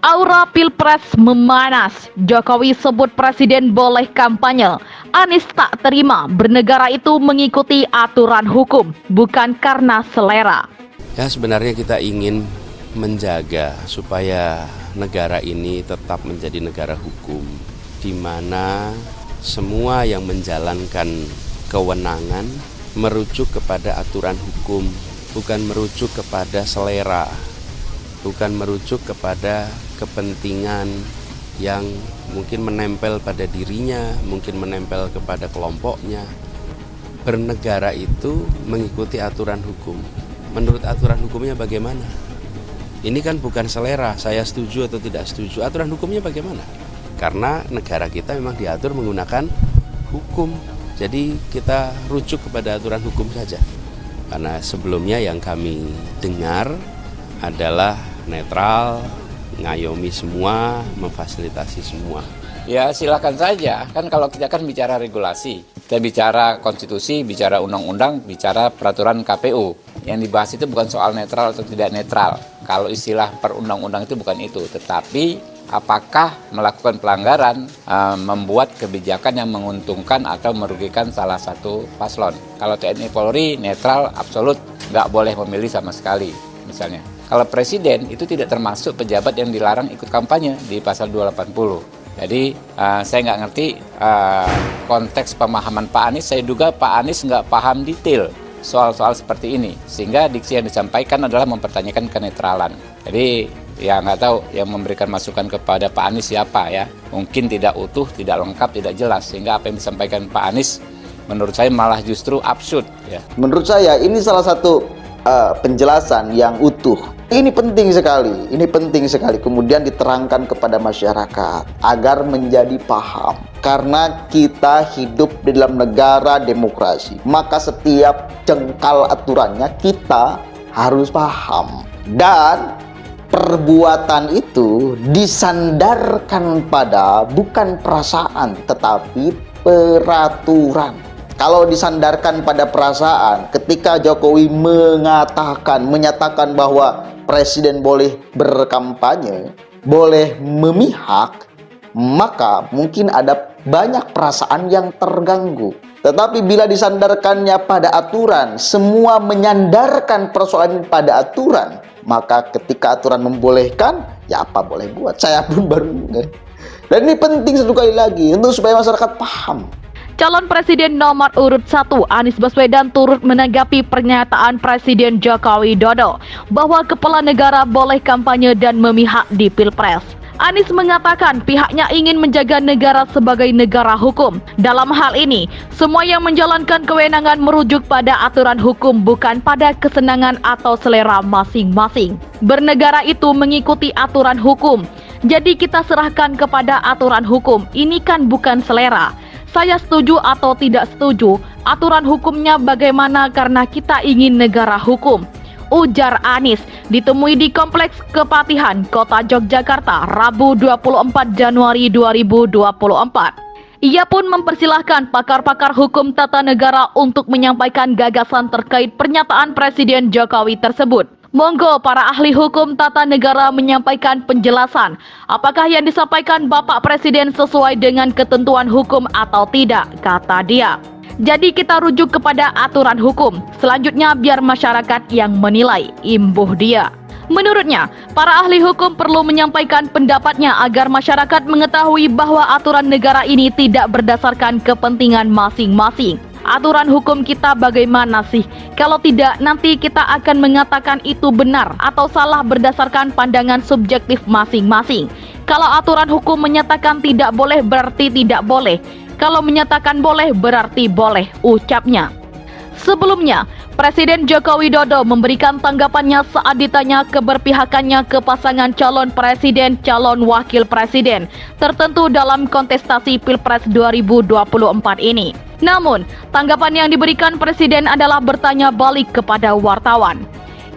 Aura Pilpres memanas. Jokowi sebut presiden boleh kampanye. Anies tak terima bernegara itu mengikuti aturan hukum, bukan karena selera. Ya, sebenarnya kita ingin menjaga supaya negara ini tetap menjadi negara hukum, di mana semua yang menjalankan kewenangan merujuk kepada aturan hukum, bukan merujuk kepada selera, bukan merujuk kepada kepentingan yang mungkin menempel pada dirinya, mungkin menempel kepada kelompoknya. Bernegara itu mengikuti aturan hukum. Menurut aturan hukumnya bagaimana? Ini kan bukan selera, saya setuju atau tidak setuju. Aturan hukumnya bagaimana? Karena negara kita memang diatur menggunakan hukum. Jadi kita rujuk kepada aturan hukum saja. Karena sebelumnya yang kami dengar adalah netral, ngayomi semua, memfasilitasi semua. Ya silakan saja, kan kalau kita kan bicara regulasi, kita bicara konstitusi, bicara undang-undang, bicara peraturan KPU. Yang dibahas itu bukan soal netral atau tidak netral. Kalau istilah perundang-undang itu bukan itu, tetapi apakah melakukan pelanggaran, membuat kebijakan yang menguntungkan atau merugikan salah satu paslon. Kalau TNI Polri netral, absolut, nggak boleh memilih sama sekali misalnya. Kalau presiden itu tidak termasuk pejabat yang dilarang ikut kampanye di pasal 280. Jadi saya nggak ngerti konteks pemahaman Pak Anies. Saya duga Pak Anies nggak paham detail soal-soal seperti ini. Sehingga diksi yang disampaikan adalah mempertanyakan kenetralan. Jadi ya nggak tahu yang memberikan masukan kepada Pak Anies siapa ya. Mungkin tidak utuh, tidak lengkap, tidak jelas. Sehingga apa yang disampaikan Pak Anies menurut saya malah justru absurd. Ya. Menurut saya ini salah satu penjelasan yang utuh. Ini penting sekali kemudian diterangkan kepada masyarakat agar menjadi paham. Karena kita hidup di dalam negara demokrasi, maka setiap jengkal aturannya kita harus paham. Dan perbuatan itu disandarkan pada bukan perasaan tetapi peraturan. Kalau disandarkan pada perasaan, ketika Jokowi menyatakan bahwa presiden boleh berkampanye, boleh memihak, maka mungkin ada banyak perasaan yang terganggu. Tetapi bila disandarkannya pada aturan, semua menyandarkan persoalan pada aturan, maka ketika aturan membolehkan, ya apa boleh buat. Saya pun baru. Dan ini penting sekali lagi untuk supaya masyarakat paham. Calon Presiden nomor urut 1 Anies Baswedan turut menanggapi pernyataan Presiden Joko Widodo bahwa kepala negara boleh kampanye dan memihak di Pilpres. Anies mengatakan pihaknya ingin menjaga negara sebagai negara hukum. Dalam hal ini, semua yang menjalankan kewenangan merujuk pada aturan hukum bukan pada kesenangan atau selera masing-masing. Bernegara itu mengikuti aturan hukum. Jadi kita serahkan kepada aturan hukum. Ini kan bukan selera. Saya setuju atau tidak setuju, aturan hukumnya bagaimana karena kita ingin negara hukum, ujar Anies ditemui di Kompleks Kepatihan, Kota Yogyakarta, Rabu 24 Januari 2024. Ia pun mempersilahkan pakar-pakar hukum tata negara untuk menyampaikan gagasan terkait pernyataan Presiden Jokowi tersebut. Monggo para ahli hukum tata negara menyampaikan penjelasan apakah yang disampaikan Bapak Presiden sesuai dengan ketentuan hukum atau tidak, kata dia. Jadi kita rujuk kepada aturan hukum. Selanjutnya biar masyarakat yang menilai, imbuh dia. Menurutnya, para ahli hukum perlu menyampaikan pendapatnya agar masyarakat mengetahui bahwa aturan negara ini tidak berdasarkan kepentingan masing-masing. Aturan hukum kita bagaimana sih? Kalau tidak, nanti kita akan mengatakan itu benar atau salah berdasarkan pandangan subjektif masing-masing. Kalau aturan hukum menyatakan tidak boleh berarti tidak boleh. Kalau menyatakan boleh berarti boleh, ucapnya. Sebelumnya, Presiden Joko Widodo memberikan tanggapannya saat ditanya keberpihakannya ke pasangan calon presiden, calon wakil presiden tertentu dalam kontestasi Pilpres 2024 ini. Namun, tanggapan yang diberikan Presiden adalah bertanya balik kepada wartawan.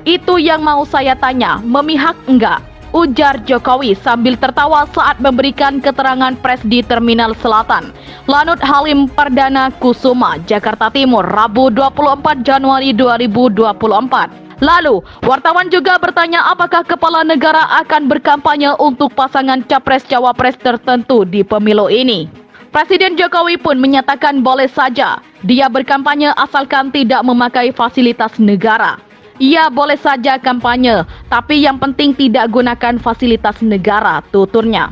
Itu yang mau saya tanya, memihak enggak? Ujar Jokowi sambil tertawa saat memberikan keterangan pers di Terminal Selatan, Lanut Halim Perdana Kusuma, Jakarta Timur, Rabu 24 Januari 2024. Lalu, wartawan juga bertanya apakah kepala negara akan berkampanye untuk pasangan capres-cawapres tertentu di pemilu ini. Presiden Jokowi pun menyatakan boleh saja dia berkampanye asalkan tidak memakai fasilitas negara. Ia boleh saja kampanye, tapi yang penting tidak gunakan fasilitas negara, tuturnya.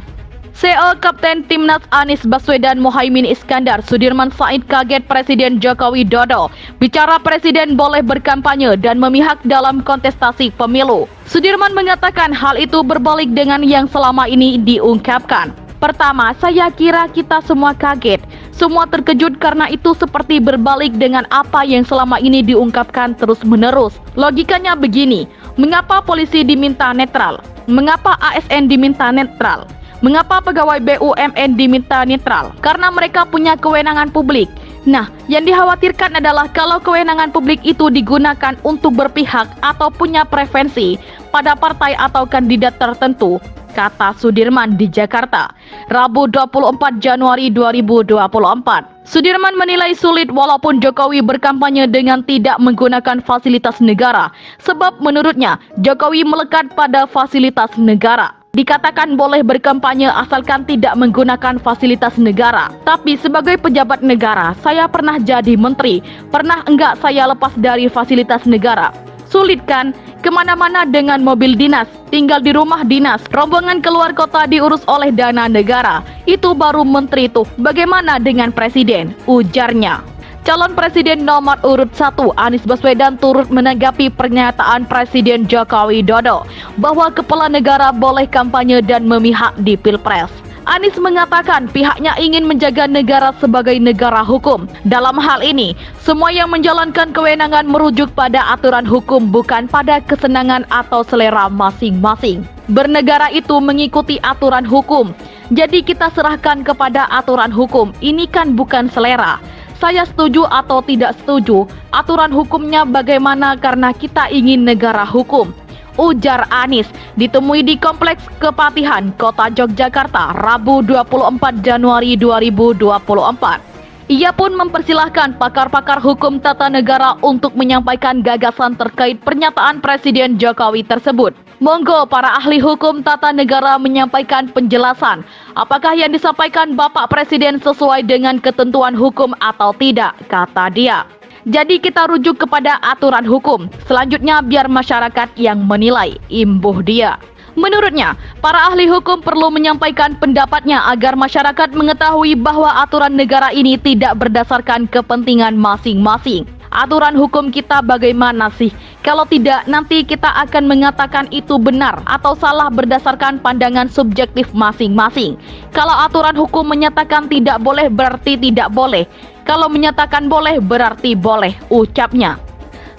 CEO Kapten Timnas Anies Baswedan Mohaimin Iskandar Sudirman Said kaget Presiden Joko Widodo bicara presiden boleh berkampanye dan memihak dalam kontestasi pemilu. Sudirman mengatakan hal itu berbalik dengan yang selama ini diungkapkan. Pertama, saya kira kita semua kaget. Semua terkejut karena itu seperti berbalik dengan apa yang selama ini diungkapkan terus-menerus. Logikanya begini, mengapa polisi diminta netral? Mengapa ASN diminta netral? Mengapa pegawai BUMN diminta netral? Karena mereka punya kewenangan publik. Nah, yang dikhawatirkan adalah kalau kewenangan publik itu digunakan untuk berpihak atau punya preferensi pada partai atau kandidat tertentu, kata Sudirman di Jakarta, Rabu 24 Januari 2024. Sudirman menilai sulit walaupun Jokowi berkampanye dengan tidak menggunakan fasilitas negara, sebab menurutnya Jokowi melekat pada fasilitas negara. Dikatakan boleh berkampanye asalkan tidak menggunakan fasilitas negara. Tapi sebagai pejabat negara, saya pernah jadi menteri. Pernah enggak saya lepas dari fasilitas negara? Sulit kan? Kemana-mana dengan mobil dinas, tinggal di rumah dinas, rombongan keluar kota diurus oleh dana negara. Itu baru menteri tuh. Bagaimana dengan presiden? Ujarnya. Calon Presiden nomor urut 1 Anies Baswedan turut menanggapi pernyataan Presiden Joko Widodo bahwa kepala negara boleh kampanye dan memihak di Pilpres. Anies mengatakan pihaknya ingin menjaga negara sebagai negara hukum. Dalam hal ini, semua yang menjalankan kewenangan merujuk pada aturan hukum bukan pada kesenangan atau selera masing-masing. Bernegara itu mengikuti aturan hukum. Jadi kita serahkan kepada aturan hukum. Ini kan bukan selera. Saya setuju atau tidak setuju, aturan hukumnya bagaimana karena kita ingin negara hukum, ujar Anies ditemui di Kompleks Kepatihan, Kota Yogyakarta, Rabu 24 Januari 2024. Ia pun mempersilahkan pakar-pakar hukum tata negara untuk menyampaikan gagasan terkait pernyataan Presiden Jokowi tersebut. Monggo para ahli hukum tata negara menyampaikan penjelasan apakah yang disampaikan Bapak Presiden sesuai dengan ketentuan hukum atau tidak, kata dia. Jadi kita rujuk kepada aturan hukum. Selanjutnya biar masyarakat yang menilai, imbuh dia. Menurutnya, para ahli hukum perlu menyampaikan pendapatnya agar masyarakat mengetahui bahwa aturan negara ini tidak berdasarkan kepentingan masing-masing. Aturan hukum kita bagaimana sih? Kalau tidak, nanti kita akan mengatakan itu benar atau salah berdasarkan pandangan subjektif masing-masing. Kalau aturan hukum menyatakan tidak boleh berarti tidak boleh. Kalau menyatakan boleh berarti boleh, ucapnya.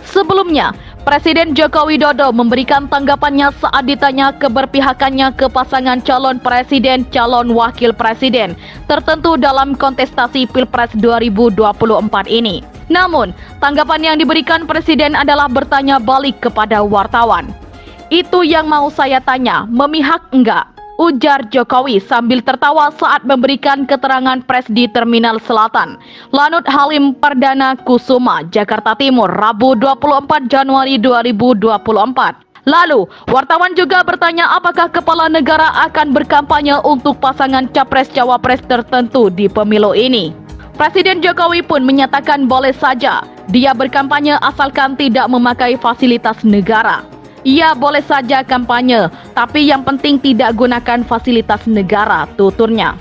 Sebelumnya, Presiden Joko Widodo memberikan tanggapannya saat ditanya keberpihakannya ke pasangan calon presiden, calon wakil presiden tertentu dalam kontestasi Pilpres 2024 ini. Namun, tanggapan yang diberikan Presiden adalah bertanya balik kepada wartawan. Itu yang mau saya tanya, memihak enggak? Ujar Jokowi sambil tertawa saat memberikan keterangan pers di Terminal Selatan, Lanut Halim Perdana Kusuma, Jakarta Timur, Rabu 24 Januari 2024. Lalu, wartawan juga bertanya apakah kepala negara akan berkampanye untuk pasangan capres-cawapres tertentu di pemilu ini. Presiden Jokowi pun menyatakan boleh saja dia berkampanye asalkan tidak memakai fasilitas negara. Ia boleh saja kampanye, tapi yang penting tidak gunakan fasilitas negara, tuturnya.